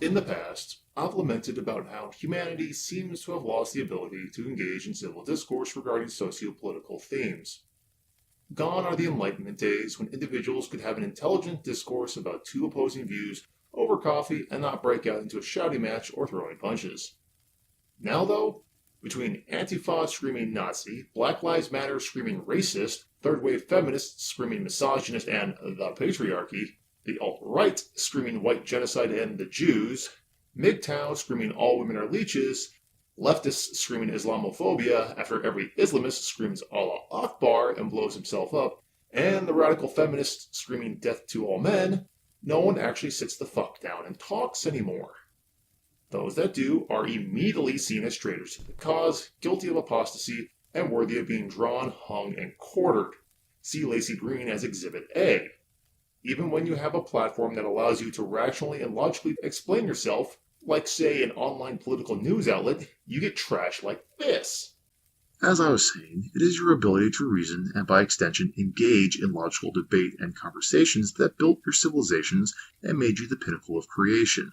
In the past, I've lamented about how humanity seems to have lost the ability to engage in civil discourse regarding socio-political themes. Gone are the Enlightenment days when individuals could have an intelligent discourse about two opposing views over coffee and not break out into a shouting match or throwing punches. Now, though, between Antifa screaming Nazi, Black Lives Matter screaming racist, third-wave feminists screaming misogynist and the patriarchy, the alt-right screaming white genocide and the Jews, MGTOW screaming all women are leeches, leftists screaming Islamophobia after every Islamist screams Allah Akbar and blows himself up, and the radical feminists screaming death to all men, no one actually sits the fuck down and talks anymore. Those that do are immediately seen as traitors to the cause, guilty of apostasy, and worthy of being drawn, hung, and quartered. See Lacey Green as Exhibit A. Even when you have a platform that allows you to rationally and logically explain yourself, like, say, an online political news outlet, you get trash like this. As I was saying, it is your ability to reason and, by extension, engage in logical debate and conversations that built your civilizations and made you the pinnacle of creation.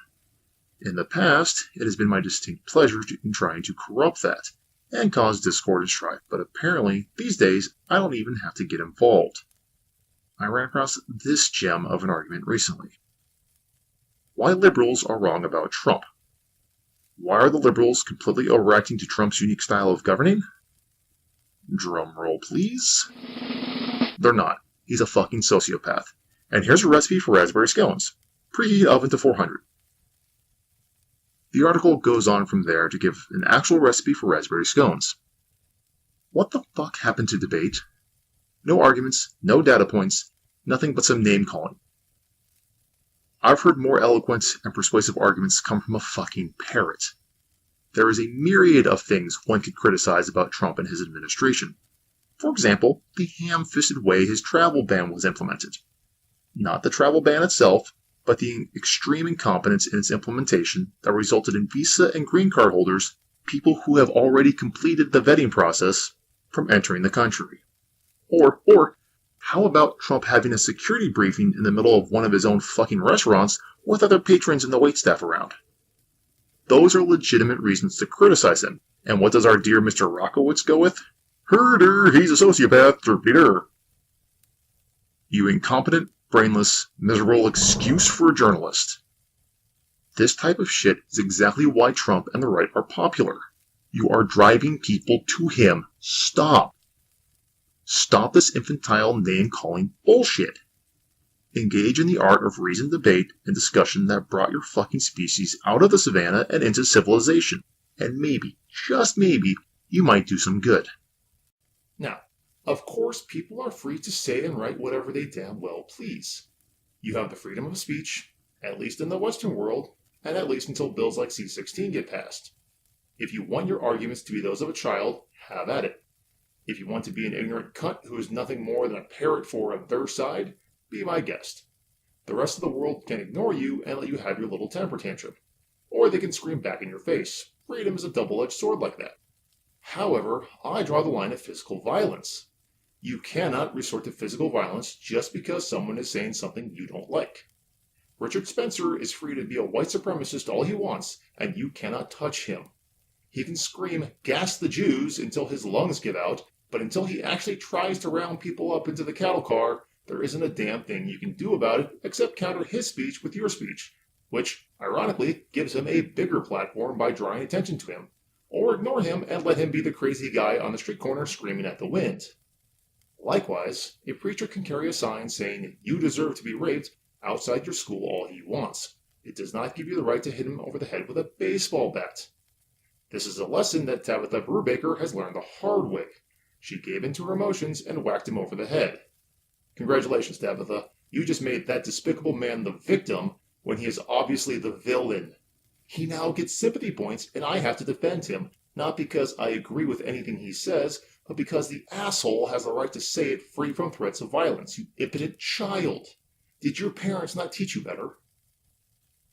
In the past, it has been my distinct pleasure in trying to corrupt that and cause discord and strife, but apparently, these days, I don't even have to get involved. I ran across this gem of an argument recently. Why liberals are wrong about Trump. Why are the liberals completely overacting to Trump's unique style of governing? Drum roll, please. They're not. He's a fucking sociopath. And here's a recipe for raspberry scones. Preheat oven to 400. The article goes on from there to give an actual recipe for raspberry scones. What the fuck happened to debate? No arguments, no data points, nothing but some name-calling. I've heard more eloquent and persuasive arguments come from a fucking parrot. There is a myriad of things one could criticize about Trump and his administration. For example, the ham-fisted way his travel ban was implemented. Not the travel ban itself, but the extreme incompetence in its implementation that resulted in visa and green card holders, people who have already completed the vetting process, from entering the country. Or, how about Trump having a security briefing in the middle of one of his own fucking restaurants with other patrons and the waitstaff around? Those are legitimate reasons to criticize him. And what does our dear Mr. Rockowitz go with? Herder, he's a sociopath, Peter. You incompetent, brainless, miserable excuse for a journalist. This type of shit is exactly why Trump and the right are popular. You are driving people to him. Stop. Stop this infantile name-calling bullshit. Engage in the art of reasoned debate and discussion that brought your fucking species out of the savannah and into civilization. And maybe, just maybe, you might do some good. Now, of course, people are free to say and write whatever they damn well please. You have the freedom of speech, at least in the Western world, and at least until bills like C-16 get passed. If you want your arguments to be those of a child, have at it. If you want to be an ignorant cunt who is nothing more than a parrot for their side, be my guest. The rest of the world can ignore you and let you have your little temper tantrum. Or they can scream back in your face. Freedom is a double-edged sword like that. However, I draw the line at physical violence. You cannot resort to physical violence just because someone is saying something you don't like. Richard Spencer is free to be a white supremacist all he wants, and you cannot touch him. He can scream, "Gas the Jews," until his lungs give out, but until he actually tries to round people up into the cattle car, there isn't a damn thing you can do about it except counter his speech with your speech, which, ironically, gives him a bigger platform by drawing attention to him. Or ignore him and let him be the crazy guy on the street corner screaming at the wind. Likewise, a preacher can carry a sign saying "You deserve to be raped" outside your school all he wants. It does not give you the right to hit him over the head with a baseball bat. This is a lesson that Tabitha Brubaker has learned the hard way. She gave in to her emotions and whacked him over the head. Congratulations, Tabitha. You just made that despicable man the victim when he is obviously the villain. He now gets sympathy points, and I have to defend him, not because I agree with anything he says, but because the asshole has the right to say it free from threats of violence, you impotent child. Did your parents not teach you better?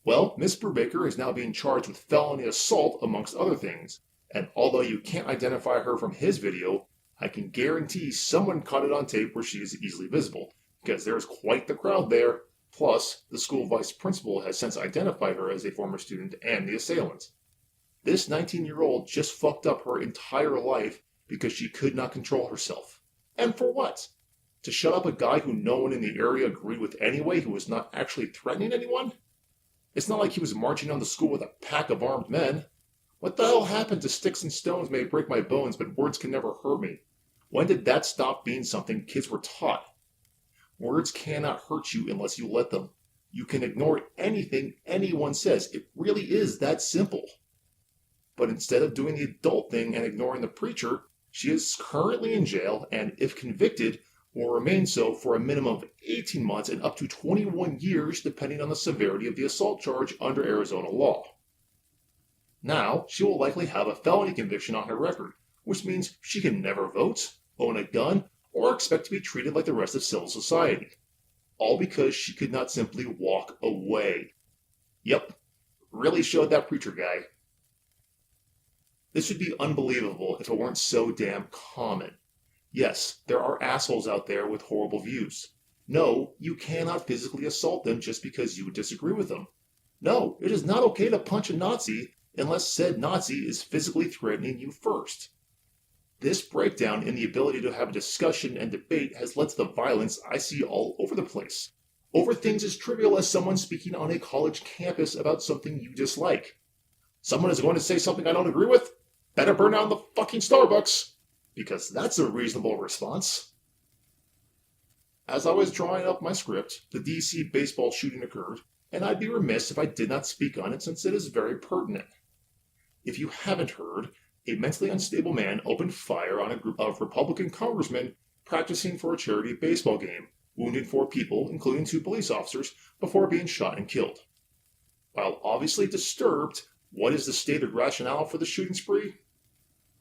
Well, Miss Brubaker is now being charged with felony assault, amongst other things, and although you can't identify her from his video, I can guarantee someone caught it on tape where she is easily visible, because there is quite the crowd there. Plus, the school vice principal has since identified her as a former student and the assailant. This 19-year-old just fucked up her entire life because she could not control herself. And for what? To shut up a guy who no one in the area agreed with anyway, who was not actually threatening anyone? It's not like he was marching on the school with a pack of armed men. What the hell happened to sticks and stones may break my bones, but words can never hurt me? When did that stop being something kids were taught? Words cannot hurt you unless you let them. You can ignore anything anyone says. It really is that simple. But instead of doing the adult thing and ignoring the preacher, she is currently in jail and, if convicted, will remain so for a minimum of 18 months and up to 21 years depending on the severity of the assault charge under Arizona law. Now, she will likely have a felony conviction on her record, which means she can never vote, own a gun, or expect to be treated like the rest of civil society. All because she could not simply walk away. Yep, really showed that preacher guy. This would be unbelievable if it weren't so damn common. Yes, there are assholes out there with horrible views. No, you cannot physically assault them just because you disagree with them. No, it is not okay to punch a Nazi unless said Nazi is physically threatening you first. This breakdown in the ability to have a discussion and debate has led to the violence I see all over the place, over things as trivial as someone speaking on a college campus about something you dislike. Someone is going to say something I don't agree with? Better burn down the fucking Starbucks! Because that's a reasonable response. As I was drawing up my script, the DC baseball shooting occurred, and I'd be remiss if I did not speak on it since it is very pertinent. If you haven't heard, a mentally unstable man opened fire on a group of Republican congressmen practicing for a charity baseball game, wounding 4 people, including 2 police officers, before being shot and killed. While obviously disturbed, what is the stated rationale for the shooting spree?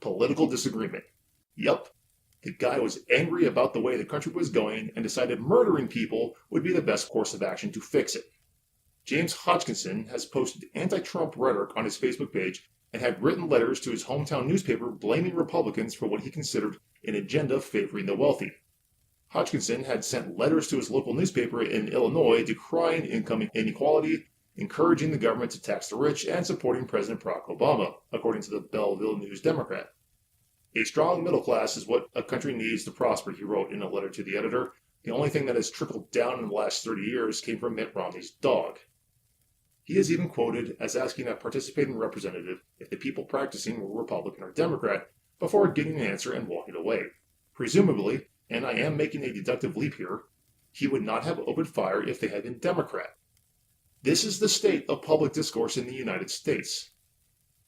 Political disagreement. Yup, the guy was angry about the way the country was going and decided murdering people would be the best course of action to fix it. James Hodgkinson has posted anti-Trump rhetoric on his Facebook page and had written letters to his hometown newspaper blaming Republicans for what he considered an agenda favoring the wealthy. Hodgkinson had sent letters to his local newspaper in Illinois decrying income inequality, encouraging the government to tax the rich, and supporting President Barack Obama, according to the Belleville News-Democrat. A strong middle class is what a country needs to prosper, he wrote in a letter to the editor. The only thing that has trickled down in the last 30 years came from Mitt Romney's dog. He is even quoted as asking a participating representative if the people practicing were Republican or Democrat before getting an answer and walking away. Presumably, and I am making a deductive leap here, he would not have opened fire if they had been Democrat. This is the state of public discourse in the United States.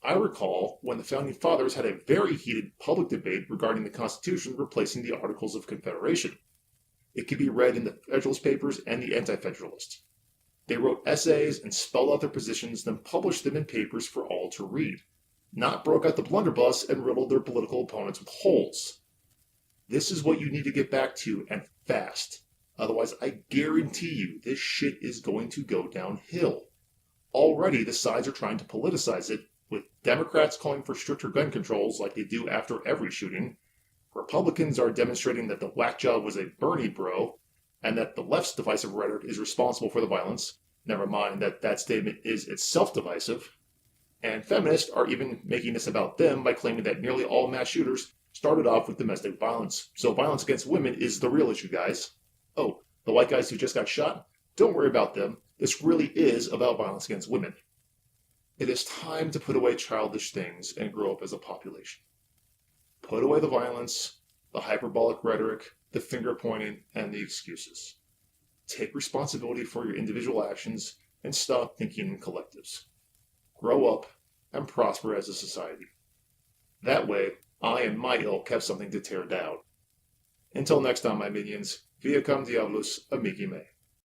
I recall when the Founding Fathers had a very heated public debate regarding the Constitution replacing the Articles of Confederation. It can be read in the Federalist Papers and the Anti-Federalist. They wrote essays and spelled out their positions, then published them in papers for all to read, not broke out the blunderbuss and riddled their political opponents with holes. This is what you need to get back to, and fast. Otherwise, I guarantee you this shit is going to go downhill. Already, the sides are trying to politicize it, with Democrats calling for stricter gun controls like they do after every shooting. Republicans are demonstrating that the whack job was a Bernie bro, and that the left's divisive rhetoric is responsible for the violence, never mind that that statement is itself divisive. And feminists are even making this about them by claiming that nearly all mass shooters started off with domestic violence. So violence against women is the real issue, guys. Oh, the white guys who just got shot? Don't worry about them. This really is about violence against women. It is time to put away childish things and grow up as a population. Put away the violence, the hyperbolic rhetoric, the finger pointing, and the excuses. Take responsibility for your individual actions and stop thinking in collectives. Grow up and prosper as a society. That way, I and my ilk have something to tear down. Until next time, my minions, via cum diabolus amici me.